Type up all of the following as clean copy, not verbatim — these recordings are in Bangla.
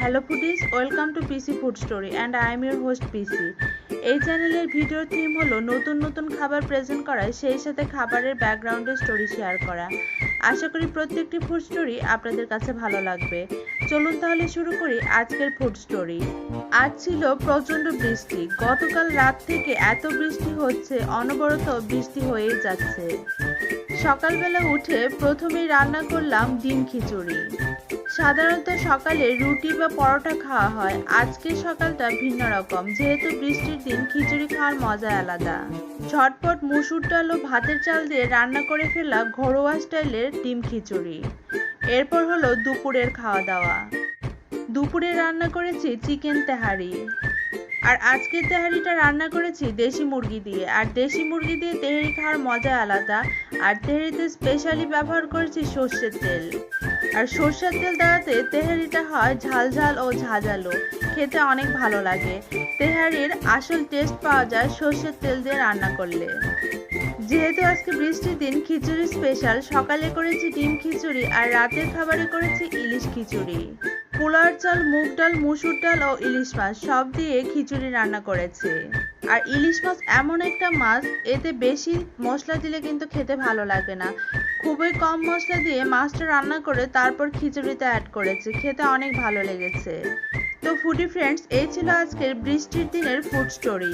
Hello foodies, welcome to Pishi food story and I am your host Pishi. এই চ্যানেলের ভিডিওর থিম হলো নতুন নতুন খাবার প্রেজেন্ট করা, সেই সাথে খাবারের ব্যাকগ্রাউন্ডের স্টোরি শেয়ার করা। আশা করি প্রত্যেকটি ফুড স্টোরি আপনাদের কাছে ভালো লাগবে। চলুন তাহলে শুরু করি আজকের ফুড স্টোরি। আজ ছিল প্রচণ্ড বৃষ্টি। গতকাল রাত থেকে এত বৃষ্টি হচ্ছে, অনবরত বৃষ্টি হয়েই যাচ্ছে। সকালবেলা উঠে প্রথমেই রান্না করলাম ডিম খিচুড়ি। সাধারণত সকালে রুটি বা পরোটা খাওয়া হয়, আজকের সকালটা ভিন্ন রকম। যেহেতু বৃষ্টির দিন, খিচুড়ি খাওয়ার মজা আলাদা। ঝটপট মুসুর ডাল ও ভাতের চাল দিয়ে রান্না করে ফেললাম ঘরোয়া স্টাইলের ডিম খিচুড়ি। এরপর হলো দুপুরের খাওয়া দাওয়া। দুপুরে রান্না করেছি চিকেন তেহারি। আর আজকের তেহারিটা রান্না করেছি দেশি মুরগি দিয়ে। আর দেশি মুরগি দিয়ে তেহারি খাওয়ার মজা আলাদা। আর তেহারিতে স্পেশালি ব্যবহার করেছি সর্ষের তেল। আর সর্ষের তেল দেওয়াতে তেহারিটা হয় ঝাল ঝাল ও ঝাঁঝালো, খেতে অনেক ভালো লাগে। তেহারির আসল টেস্ট পাওয়া যায় সর্ষের তেল দিয়ে রান্না করলে। যেহেতু আজকে বৃষ্টির দিন, খিচুড়ি স্পেশাল। সকালে করেছি ডিম খিচুড়ি আর রাতের খাবারে করেছি ইলিশ খিচুড়ি। পোলার চাল, মুগ ডাল, মুসুর ডাল ও ইলিশ মাছ সব দিয়ে খিচুড়ি রান্না করেছে। আর ইলিশ মাছ এমন একটা মাছ, এতে বেশি মশলা দিলে কিন্তু খেতে ভালো লাগে না। খুবই কম মশলা দিয়ে মাছটা রান্না করে তারপর খিচুড়িতে অ্যাড করেছে, খেতে অনেক ভালো লেগেছে। তো ফুডি ফ্রেন্ডস, এই ছিল আজকের বৃষ্টির দিনের ফুড স্টোরি।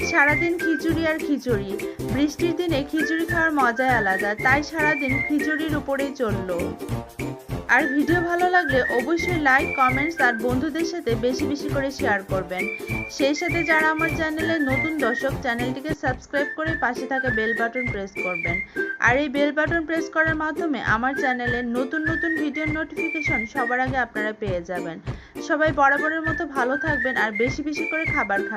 সারাদিন খিচুড়ি আর খিচুড়ি। বৃষ্টির দিনে খিচুড়ি খাওয়ার মজাই আলাদা, তাই সারাদিন খিচুড়ির উপরেই চললো। আর ভিডিও ভালো লাগলে অবশ্যই লাইক, কমেন্টস আর বন্ধুদের সাথে বেশি বেশি করে শেয়ার করবেন। সেই সাথে যারা আমার চ্যানেলের নতুন দর্শক, চ্যানেলটিকে সাবস্ক্রাইব করে পাশে থাকা বেল বাটন প্রেস করবেন। আর এই বেল বাটন প্রেস করার মাধ্যমে আমার চ্যানেলের নতুন নতুন ভিডিওর নোটিফিকেশন সবার আগে আপনারা পেয়ে যাবেন। সবাই বরাবরের মতো ভালো থাকবেন আর বেশি বেশি করে খাবার খাবেন।